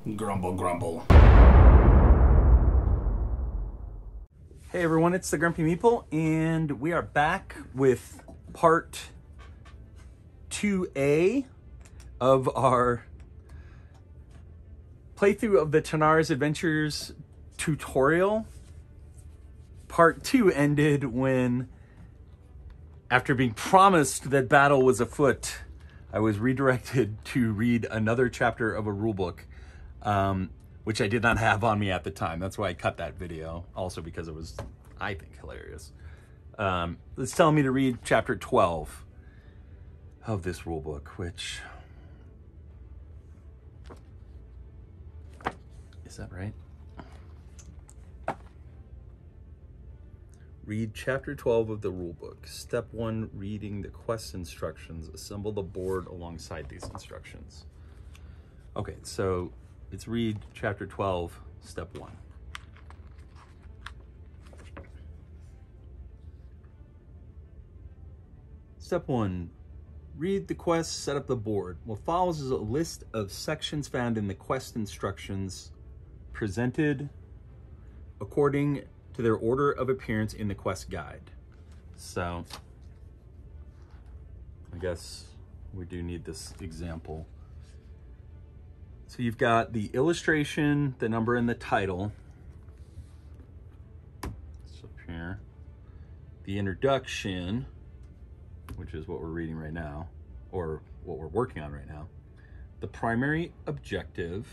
Grumble, grumble. Hey everyone, it's the Grumpy Meeple, and we are back with part 2A of our playthrough of the Tanares Adventures tutorial. Part 2 ended when, after being promised that battle was afoot, I was redirected to read another chapter of a rulebook, which I did not have on me at the time. That's why I cut that video, also because it was, I think, hilarious. It's telling me to read chapter 12 of this rulebook, which... Is that right? Read chapter 12 of the rulebook. Step 1, reading the quest instructions. Assemble the board alongside these instructions. Okay, so it's read chapter 12, step 1. Step 1, read the quest, set up the board. What follows is a list of sections found in the quest instructions presented according to their order of appearance in the quest guide. So I guess we do need this example. So you've got the illustration, the number, and the title. It's up here. The introduction, which is what we're reading right now, or what we're working on right now. The primary objective,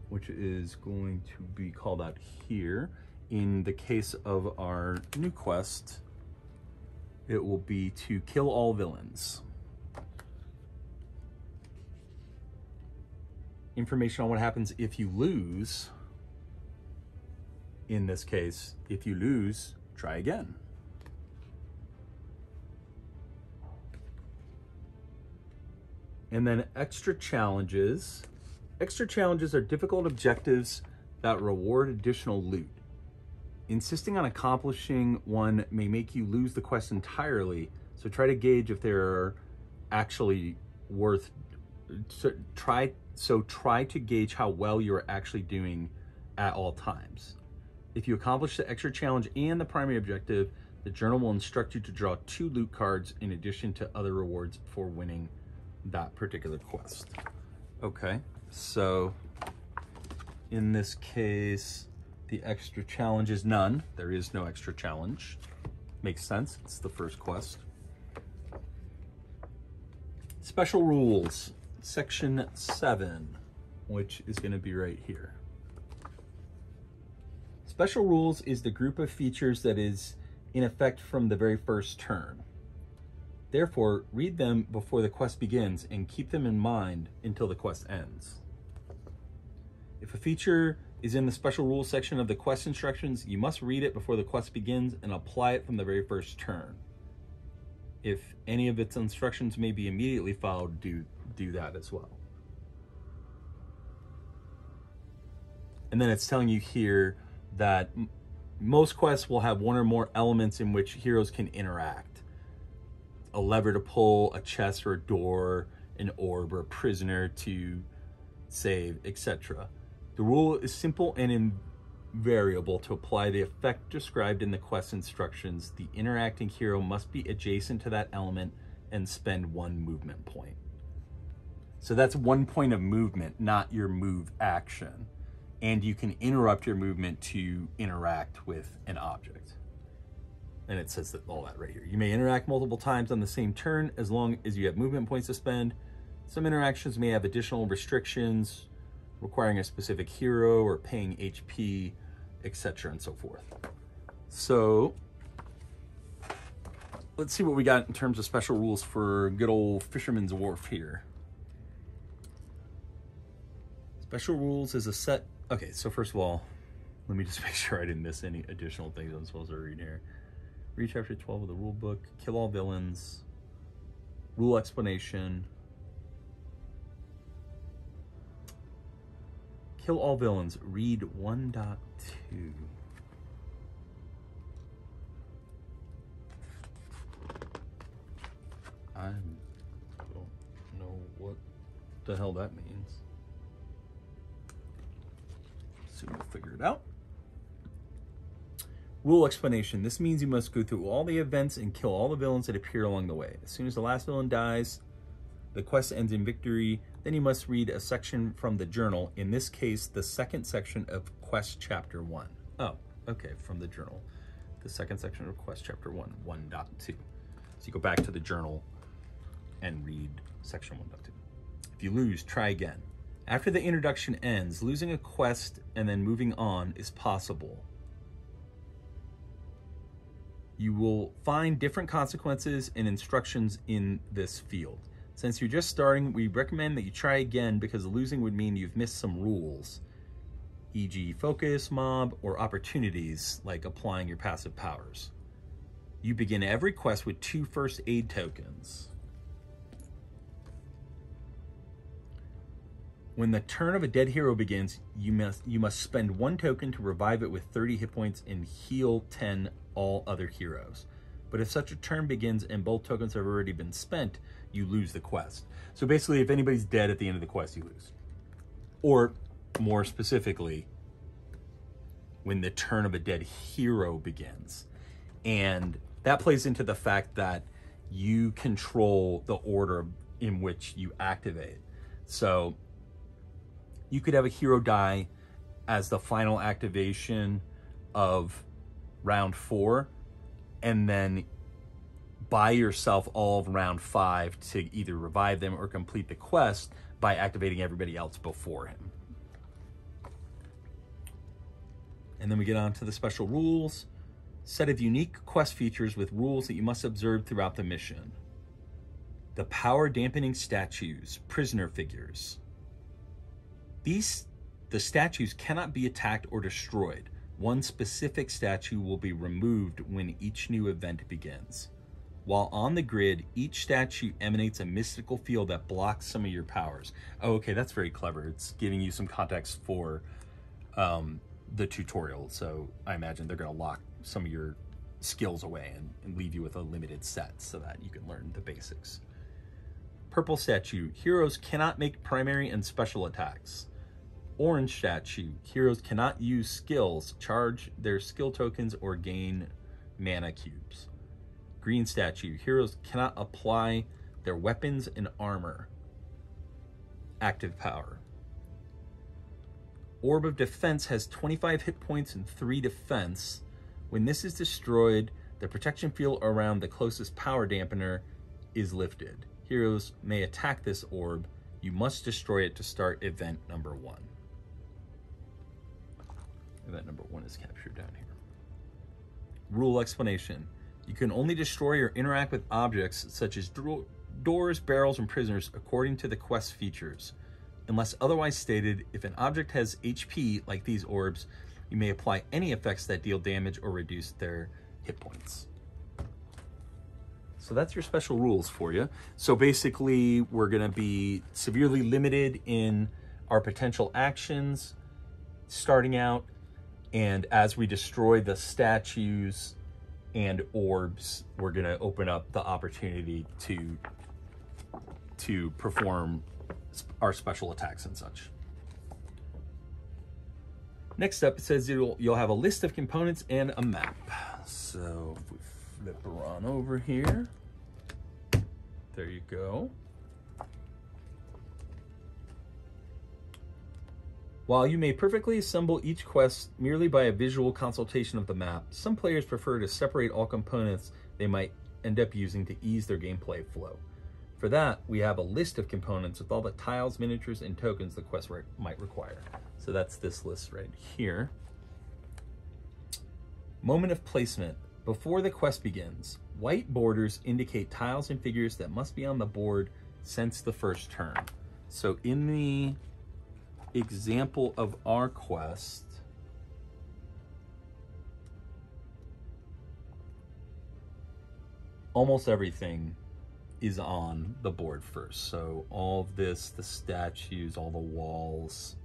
which is going to be called out here. In the case of our new quest, it will be to kill all villains. Information on what happens if you lose. In this case, if you lose, try again. And then extra challenges. Extra challenges are difficult objectives that reward additional loot. Insisting on accomplishing one may make you lose the quest entirely, so try to gauge if they're actually worth... Try to gauge how well you're actually doing at all times. If you accomplish the extra challenge and the primary objective, the journal will instruct you to draw 2 loot cards in addition to other rewards for winning that particular quest. Okay, so in this case, the extra challenge is none. There is no extra challenge. Makes sense, it's the first quest. Special rules, section 7, which is going to be right here. Special rules is the group of features that is in effect from the very first turn. Therefore, read them before the quest begins and keep them in mind until the quest ends. If a feature is in the special rules section of the quest instructions, you must read it before the quest begins and apply it from the very first turn. If any of its instructions may be immediately followed, do that as well. And then it's telling you here that most quests will have one or more elements in which heroes can interact. A lever to pull, a chest or a door, an orb or a prisoner to save, etc. The rule is simple and invariable to apply the effect described in the quest instructions. The interacting hero must be adjacent to that element and spend 1 movement point. So that's 1 point of movement, not your move action. And you can interrupt your movement to interact with an object. And it says that all that right here. You may interact multiple times on the same turn as long as you have movement points to spend. Some interactions may have additional restrictions, requiring a specific hero or paying HP, etc. and so forth. So let's see what we got in terms of special rules for good old Fisherman's Wharf here. Special rules is a set. Okay, so first of all, let me just make sure I didn't miss any additional things I'm supposed to read here. Read chapter 12 of the rule book, kill all villains, rule explanation, kill all villains, read 1.2. I don't know what the hell that means. Soon we'll figure it out. Rule explanation. This means you must go through all the events and kill all the villains that appear along the way. As soon as the last villain dies, the quest ends in victory. Then you must read a section from the journal. In this case, the second section of Quest Chapter 1. Oh, okay, from the journal. The second section of Quest Chapter 1, 1.2. So you go back to the journal and read section 1.2. If you lose, try again. After the introduction ends, losing a quest and then moving on is possible. You will find different consequences and instructions in this field. Since you're just starting, we recommend that you try again because losing would mean you've missed some rules, e.g. focus, mob, or opportunities like applying your passive powers. You begin every quest with 2 first aid tokens. When the turn of a dead hero begins, you must spend 1 token to revive it with 30 hit points and heal 10 all other heroes. But if such a turn begins and both tokens have already been spent, you lose the quest. So basically, if anybody's dead at the end of the quest, you lose. Or more specifically, when the turn of a dead hero begins. And that plays into the fact that you control the order in which you activate. So you could have a hero die as the final activation of round 4, and then buy yourself all of round 5 to either revive them or complete the quest by activating everybody else before him. And then we get on to the special rules. Set of unique quest features with rules that you must observe throughout the mission. The power dampening statues, prisoner figures. The statues cannot be attacked or destroyed. One specific statue will be removed when each new event begins. While on the grid, each statue emanates a mystical field that blocks some of your powers. Oh, okay, that's very clever. It's giving you some context for the tutorial. So I imagine they're going to lock some of your skills away and leave you with a limited set so that you can learn the basics. Purple statue. Heroes cannot make primary and special attacks. Orange statue. Heroes cannot use skills, charge their skill tokens, or gain mana cubes. Green statue. Heroes cannot apply their weapons and armor. Active power. Orb of Defense has 25 hit points and 3 defense. When this is destroyed, the protection field around the closest power dampener is lifted. Heroes may attack this orb. You must destroy it to start event number 1. Event number 1 is captured down here. Rule explanation. You can only destroy or interact with objects such as doors, barrels, and prisoners according to the quest features. Unless otherwise stated, if an object has HP like these orbs, you may apply any effects that deal damage or reduce their hit points. So that's your special rules for you. So basically, we're going to be severely limited in our potential actions starting out. And as we destroy the statues and orbs, we're going to open up the opportunity to perform our special attacks and such. Next up, it says you'll have a list of components and a map. So if we flip her on over here, there you go. While you may perfectly assemble each quest merely by a visual consultation of the map, some players prefer to separate all components they might end up using to ease their gameplay flow. For that, we have a list of components with all the tiles, miniatures, and tokens the quest might require. So that's this list right here. Moment of placement. Before the quest begins, white borders indicate tiles and figures that must be on the board since the first turn. So in the example of our quest, almost everything is on the board first. So all of this, the statues, all the walls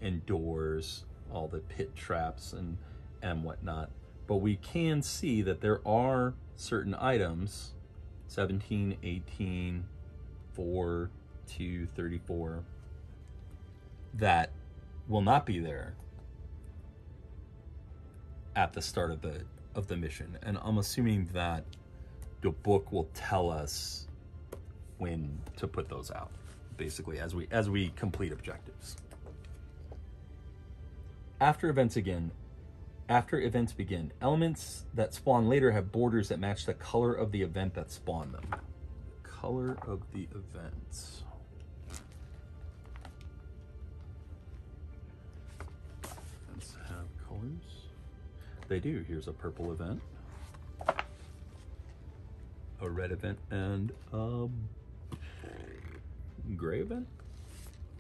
and doors, all the pit traps and whatnot. But we can see that there are certain items, 17, 18, 4, 2, 34, that will not be there at the start of the mission, and I'm assuming that the book will tell us when to put those out, basically as we complete objectives. After events begin, elements that spawn later have borders that match the color of the event that spawned them. Color of the events. Events have colors. They do. Here's a purple event, a red event, and a gray event.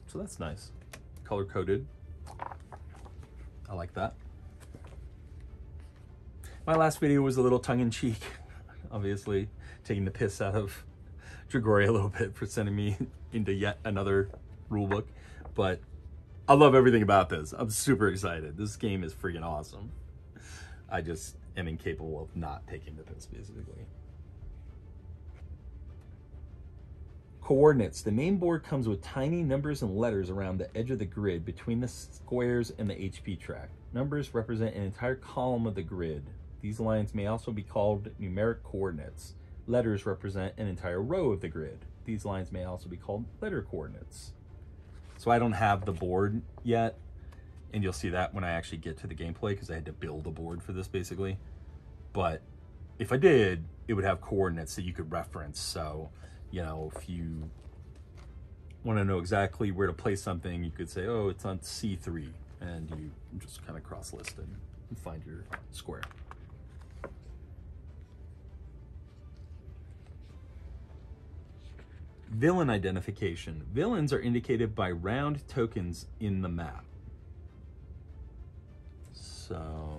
So that's nice. Color coded. I like that. My last video was a little tongue-in-cheek, obviously taking the piss out of Dragori a little bit for sending me into yet another rulebook, but I love everything about this. I'm super excited. This game is freaking awesome. I just am incapable of not taking the piss, basically. Coordinates. The main board comes with tiny numbers and letters around the edge of the grid between the squares and the HP track. Numbers represent an entire column of the grid. These lines may also be called numeric coordinates. Letters represent an entire row of the grid. These lines may also be called letter coordinates. So I don't have the board yet, and you'll see that when I actually get to the gameplay, because I had to build a board for this basically. But if I did, it would have coordinates that you could reference. So, you know, if you want to know exactly where to place something, you could say, oh, it's on C3, and you just kind of cross-list it and find your square. Villain identification. Villains are indicated by round tokens in the map. So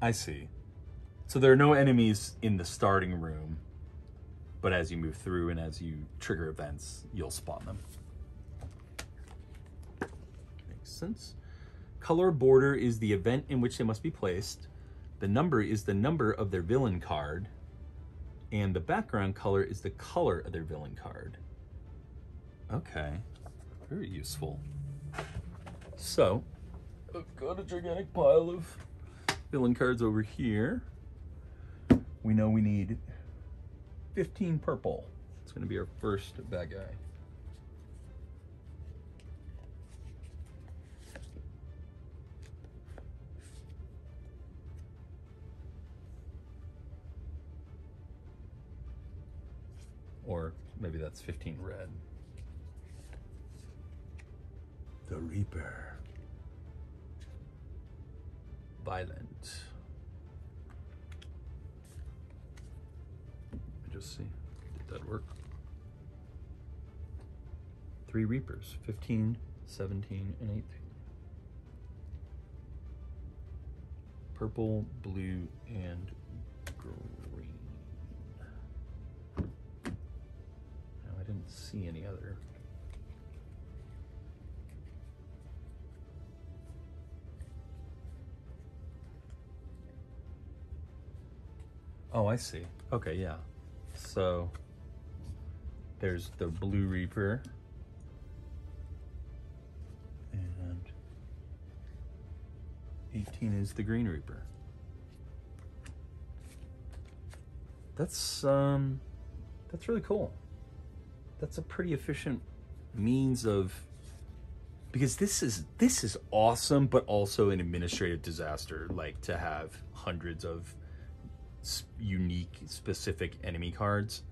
I see. So there are no enemies in the starting room, but as you move through and as you trigger events, you'll spawn them. Sense. Color border is the event in which they must be placed. The number is the number of their villain card, and the background color is the color of their villain card. Okay, very useful. So I've got a gigantic pile of villain cards over here. We know we need 15 purple. It's going to be our first bad guy. Or maybe that's 15 red. The Reaper. Violent. Let me just see. Did that work? 3 Reapers. 15, 17, and 18. Purple, blue, and green. I didn't see any other. Oh, I see. Okay, yeah. So there's the Blue Reaper. And 18 is the Green Reaper. That's really cool. That's a pretty efficient means of, because this is awesome, but also an administrative disaster, like to have hundreds of unique specific enemy cards,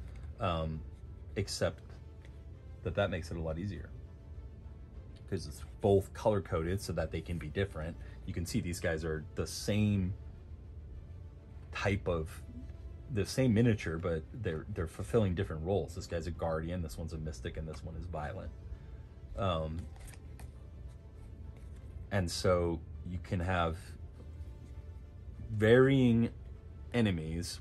except that makes it a lot easier because it's both color coded so that they can be different. You can see these guys are the same type of, the same miniature, but they're fulfilling different roles. This guy's a guardian, this one's a mystic, and this one is violent. And so you can have varying enemies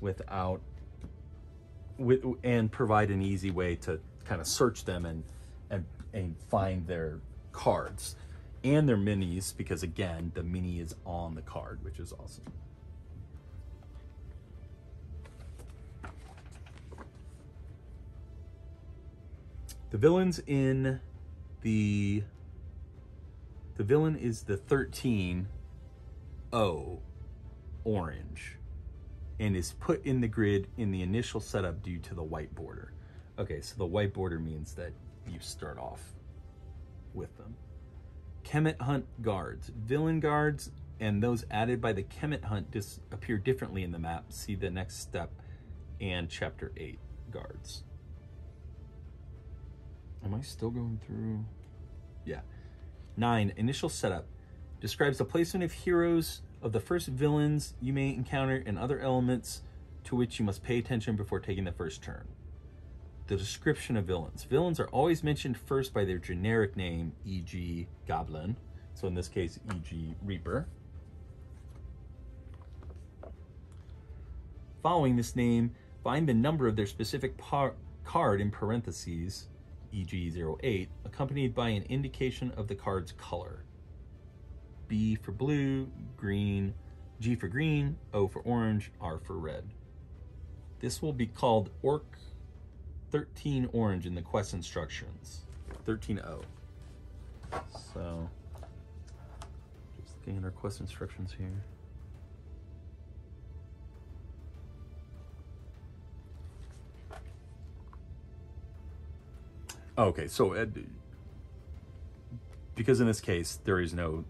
and provide an easy way to kind of search them and find their cards and their minis, because again, the mini is on the card, which is awesome. The villain's in the villain is the 13O orange and is put in the grid in the initial setup due to the white border. Okay, so the white border means that you start off with them. Kemet Hunt guards. Villain guards and those added by the Kemet Hunt appear differently in the map. See the next step and chapter 8 guards. Am I still going through? Yeah. 9, initial setup. Describes the placement of heroes of the first villains you may encounter and other elements to which you must pay attention before taking the first turn. The description of villains. Villains are always mentioned first by their generic name, e.g. Goblin. So in this case, e.g. Reaper. Following this name, find the number of their specific card in parentheses, e.g. 08, accompanied by an indication of the card's color. B for blue, green, G for green, O for orange, R for red. This will be called Orc 13 orange in the quest instructions. 13O. So, just looking at our quest instructions here. Okay, so because in this case there is no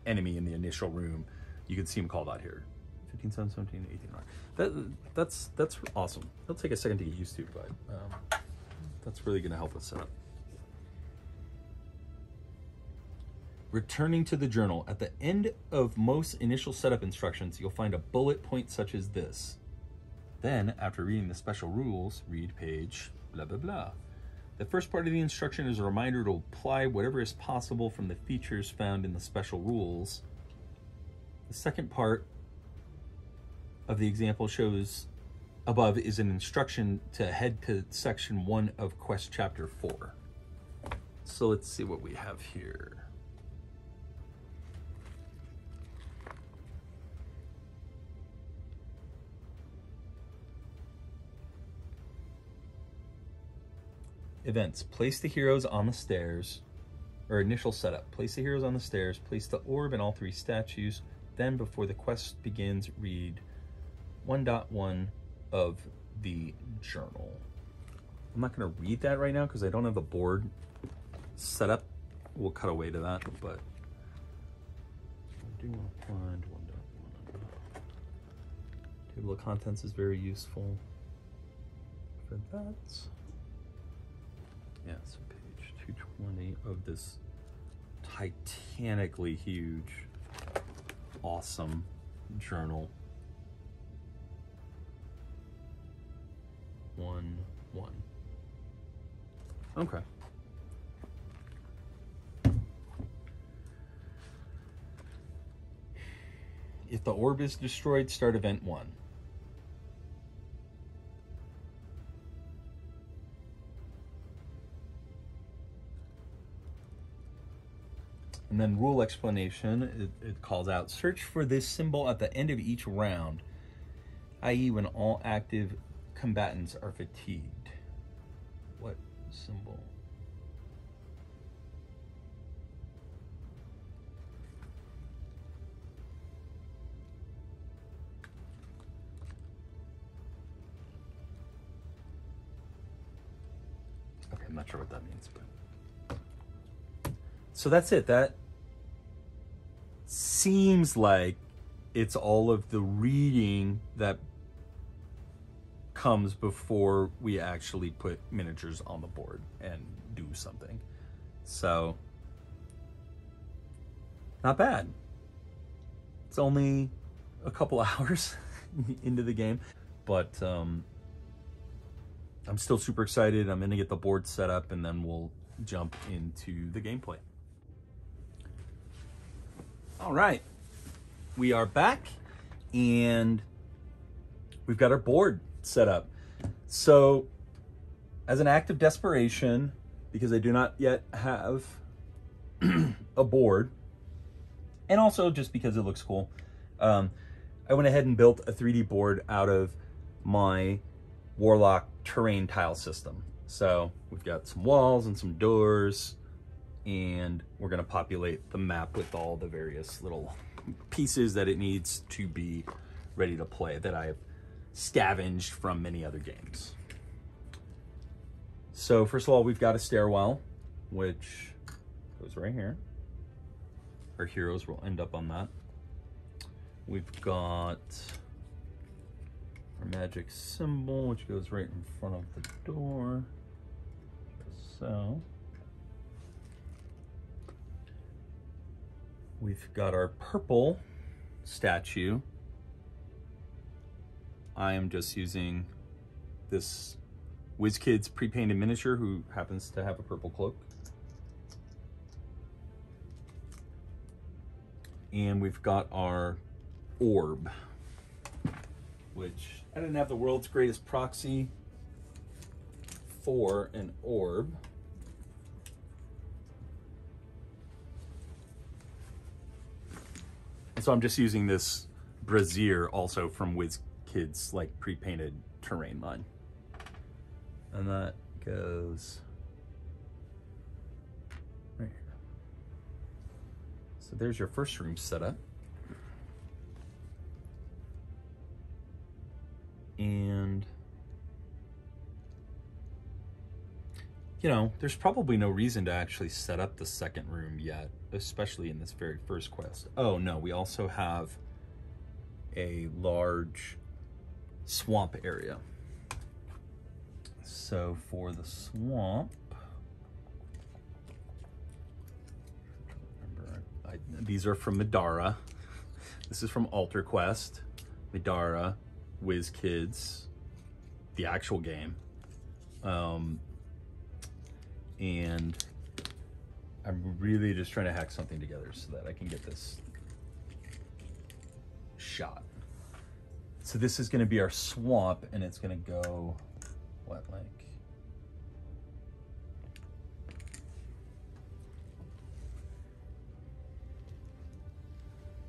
enemy in the initial room, you can see him called out here. 15, 17, 18. That's awesome. It'll take a second to get used to, but that's really going to help us set up. Returning to the journal. At the end of most initial setup instructions, you'll find a bullet point such as this. Then, after reading the special rules, read page blah blah blah. The first part of the instruction is a reminder to apply whatever is possible from the features found in the special rules. The second part of the example shows above is an instruction to head to section 1 of quest chapter 4. So let's see what we have here. Events. Place the heroes on the stairs, or initial setup. Place the heroes on the stairs, place the orb and all 3 statues. Then before the quest begins, read 1.1 of the journal. I'm not going to read that right now because I don't have the board set up. We'll cut away to that, but I do want to find 1.1. Table of contents is very useful for that. Yeah, so page 220 of this titanically huge, awesome journal. 1.1. Okay. If the orb is destroyed, start event 1. And then rule explanation, it calls out, search for this symbol at the end of each round, i.e. when all active combatants are fatigued. What symbol? Okay, I'm not sure what that means, but so that's it. That seems like it's all of the reading that comes before we actually put miniatures on the board and do something. So, not bad. It's only a couple hours into the game, but I'm still super excited. I'm gonna get the board set up and then we'll jump into the gameplay. All right, we are back and we've got our board set up. So as an act of desperation, because I do not yet have a board, and also just because it looks cool, I went ahead and built a 3D board out of my Warlock terrain tile system. So we've got some walls and some doors, and we're gonna populate the map with all the various little pieces that it needs to be ready to play that I've scavenged from many other games. So first of all, we've got a stairwell, which goes right here. Our heroes will end up on that. We've got our magic symbol, which goes right in front of the door. So we've got our purple statue. I am just using this WizKids pre-painted miniature who happens to have a purple cloak. And we've got our orb, which I didn't have the world's greatest proxy for an orb. And so I'm just using this brazier also from WizKids like pre-painted terrain line. And that goes right here. So there's your first room setup. And, you know, there's probably no reason to actually set up the second room yet, especially in this very first quest. Oh no, we also have a large swamp area. So for the swamp, remember, these are from Midara. This is from Alter Quest, Midara, WizKids, the actual game. And I'm really just trying to hack something together so that I can get this shot. So this is gonna be our swamp, and it's gonna go, what, like,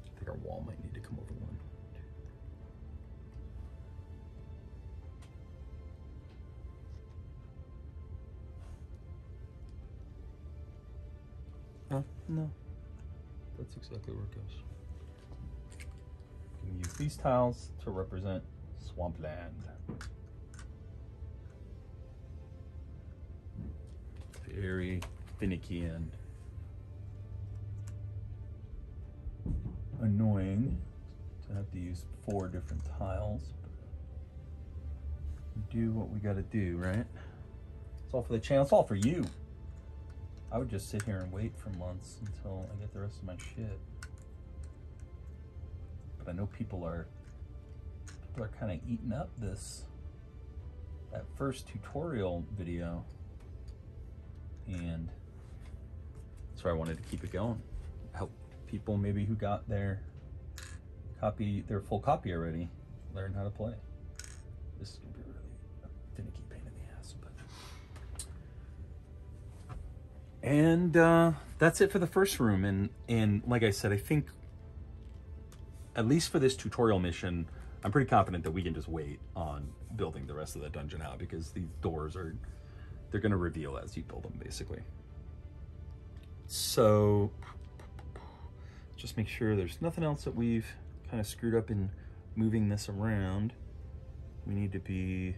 I think our wall might need to come over one. Oh, no, that's exactly where it goes. You can use these tiles to represent swampland. Very finicky and annoying to have to use 4 different tiles. But do what we gotta do, right? It's all for the channel, it's all for you. I would just sit here and wait for months until I get the rest of my shit. But I know people are kind of eating up that first tutorial video, and that's why I wanted to keep it going. Help people maybe who got their full copy already learn how to play. This is gonna be really a finicky pain in the ass, but. And that's it for the first room. And like I said, I think at least for this tutorial mission, I'm pretty confident that we can just wait on building the rest of the dungeon out, because these doors they're gonna reveal as you build them, basically. So just make sure there's nothing else that we've kind of screwed up in moving this around. We need to be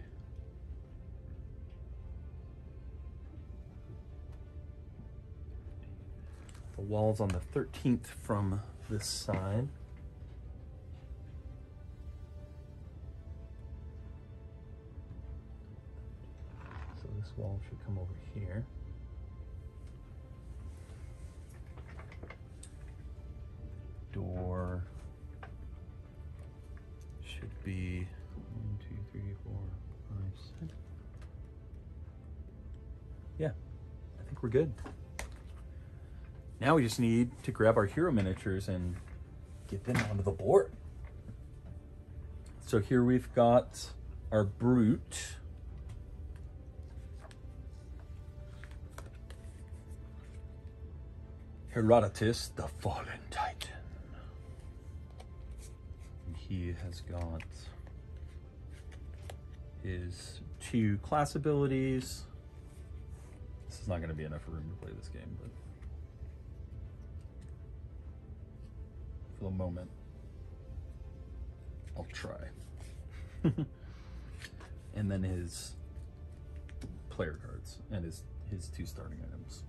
the walls on the 13th from this side. So this wall should come over here. Door should be 1, 2, 3, 4, 5, 6. Yeah, I think we're good. Now we just need to grab our hero miniatures and get them onto the board. So here we've got our brute. Herodotus, the fallen titan. And he has got his 2 class abilities. There's not going to be enough room to play this game, but for the moment, I'll try. And then his player cards and his 2 starting items.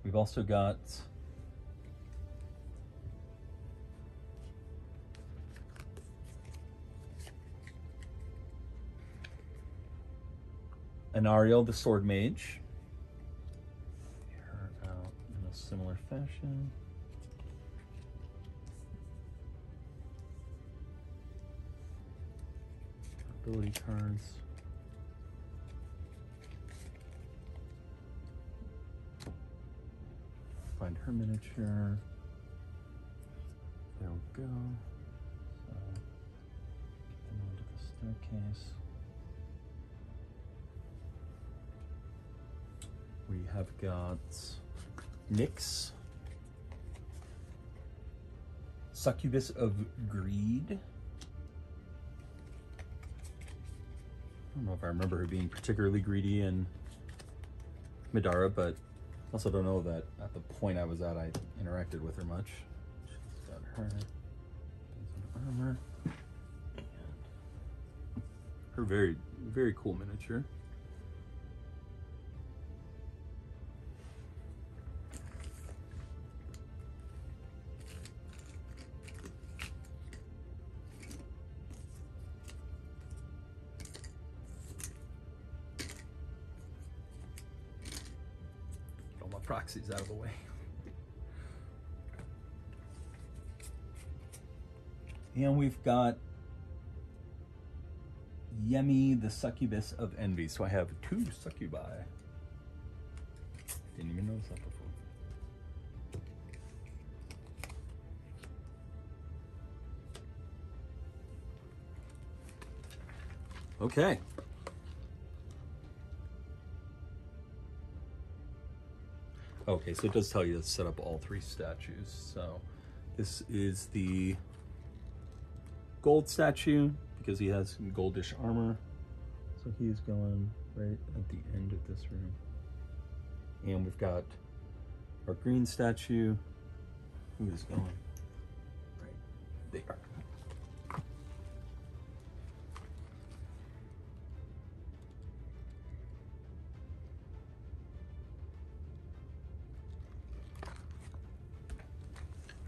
We've also got an Ariel, the Sword Mage. Her out in a similar fashion. Ability cards. Find her miniature. There we go. So, and onto the staircase. We have got Nyx, Succubus of Greed. I don't know if I remember her being particularly greedy in Midara, but also don't know that at the point I was at, I interacted with her much. She's got her armor. And her very, very cool miniature. Proxies out of the way. And we've got Yemi, the Succubus of Envy. So I have 2 succubi. Didn't even notice that before. Okay. Okay, so it does tell you to set up all 3 statues. So this is the gold statue because he has goldish armor. So he's going right at the end of this room. And we've got our green statue who is going right there.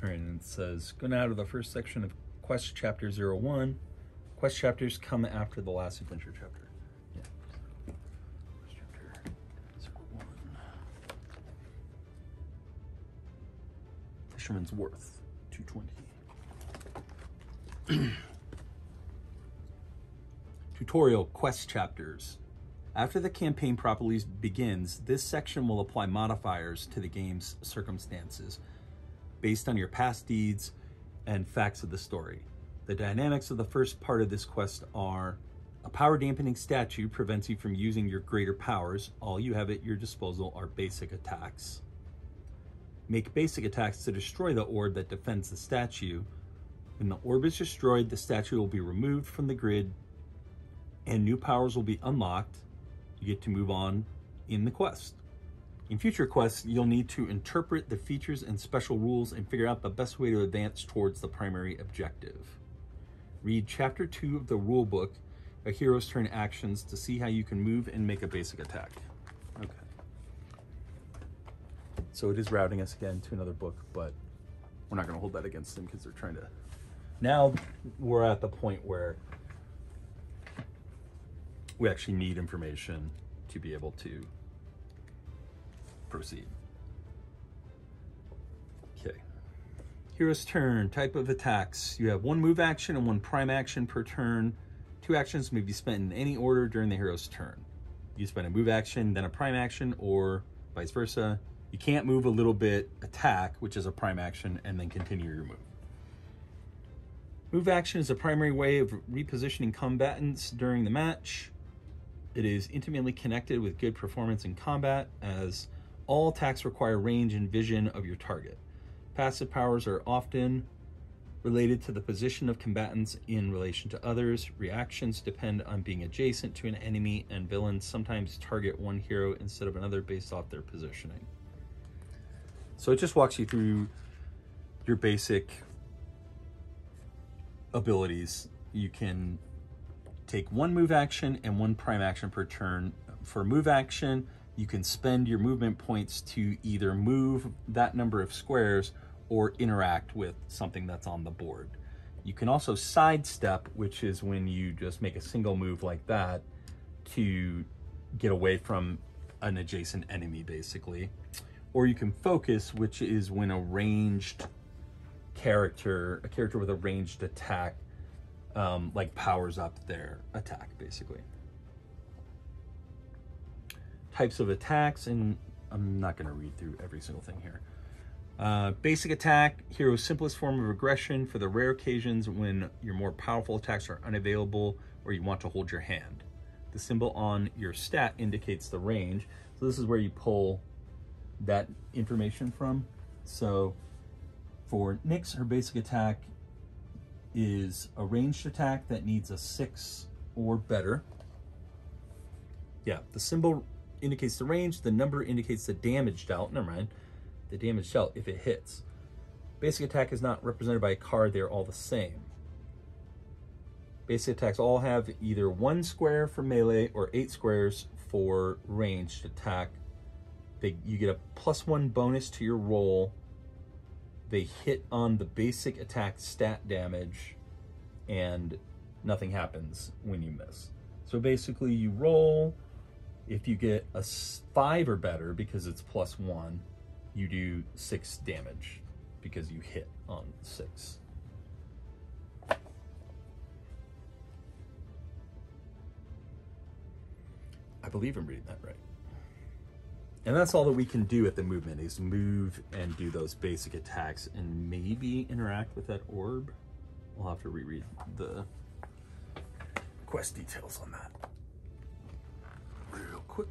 All right, and it says, going out of the first section of Quest Chapter 01. Quest chapters come after the last adventure chapter. Yeah. Quest Chapter 01. Fisherman's Worth, 220. Tutorial Quest Chapters. After the campaign properly begins, this section will apply modifiers to the game's circumstances based on your past deeds and facts of the story. The dynamics of the first part of this quest are: a power dampening statue prevents you from using your greater powers. All you have at your disposal are basic attacks. Make basic attacks to destroy the orb that defends the statue. When the orb is destroyed, the statue will be removed from the grid and new powers will be unlocked. You get to move on in the quest. In future quests, you'll need to interpret the features and special rules and figure out the best way to advance towards the primary objective. Read Chapter 2 of the rulebook, A Hero's Turn Actions, to see how you can move and make a basic attack. Okay. So it is routing us again to another book, but we're not going to hold that against them because they're trying to... Now we're at the point where we actually need information to be able to proceed. Okay. Hero's turn. Type of attacks. You have 1 move action and 1 prime action per turn. 2 actions may be spent in any order during the hero's turn. You spend a move action, then a prime action, or vice versa. You can't move a little bit attack, which is a prime action, and then continue your move. Move action is a primary way of repositioning combatants during the match. It is intimately connected with good performance in combat, as all attacks require range and vision of your target. Passive powers are often related to the position of combatants in relation to others. Reactions depend on being adjacent to an enemy, and villains sometimes target one hero instead of another based off their positioning. So it just walks you through your basic abilities. You can take one move action and one prime action per turn. For move action, you can spend your movement points to either move that number of squares or interact with something that's on the board. You can also sidestep, which is when you just make a single move like that to get away from an adjacent enemy, basically. Or you can focus, which is when a ranged character, a character with a ranged attack, like powers up their attack, basically. Types of attacks, and I'm not going to read through every single thing here. Basic attack, hero's simplest form of aggression for the rare occasions when your more powerful attacks are unavailable or you want to hold your hand. The symbol on your stat indicates the range. So this is where you pull that information from. So for Nyx, her basic attack is a ranged attack that needs a 6 or better. Yeah, the symbol indicates the range, the number indicates the damage dealt. Never mind. The damage dealt if it hits. Basic attack is not represented by a card, they're all the same. Basic attacks all have either 1 square for melee or 8 squares for ranged attack. You get a +1 bonus to your roll. They hit on the basic attack stat damage and nothing happens when you miss. So basically you roll, if you get a 5 or better because it's +1, you do 6 damage because you hit on 6. I believe I'm reading that right. And that's all that we can do at the movement, is move and do those basic attacks and maybe interact with that orb. We'll have to reread the quest details on that real quick.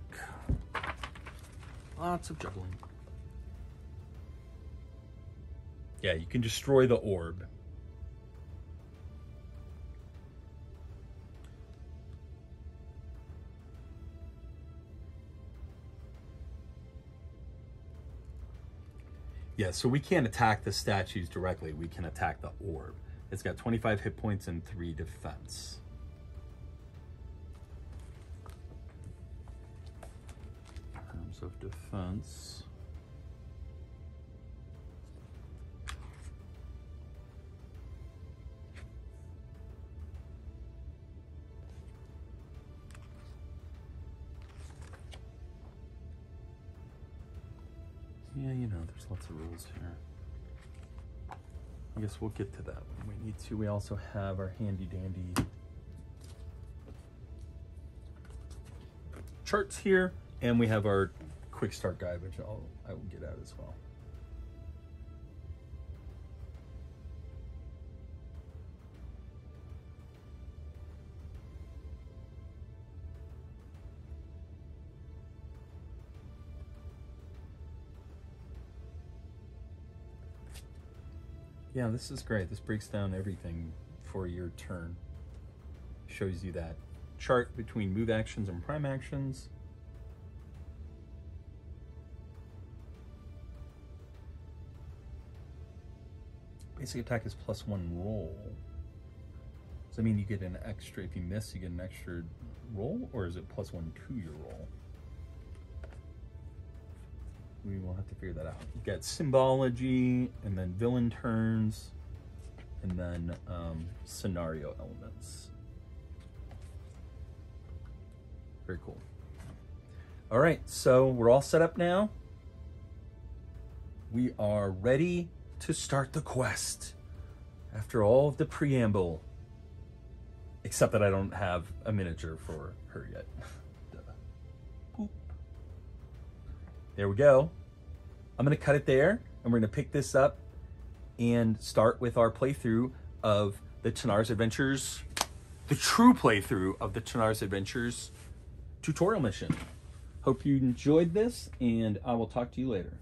Lots of juggling. Yeah, you can destroy the orb. Yeah, so we can't attack the statues directly. We can attack the orb. It's got 25 hit points and 3 defense. In terms of defense, yeah, you know, there's lots of rules here. I guess we'll get to that when we need to. We also have our handy dandy charts here, and we have our quick start guide, which I will get out as well. Yeah, this is great. This breaks down everything for your turn. Shows you that chart between move actions and prime actions. Basic attack is +1 roll. Does that mean you get an extra, if you miss, you get an extra roll, or is it +1 to your roll? We will have to figure that out. You got symbology, and then villain turns, and then scenario elements. Very cool. All right, so we're all set up now. We are ready to start the quest after all of the preamble, except that I don't have a miniature for her yet. Boop. There we go. I'm gonna cut it there, and we're gonna pick this up and start with our playthrough of the Tanares Adventures, the true playthrough of the Tanares Adventures tutorial mission. Hope you enjoyed this, and I will talk to you later.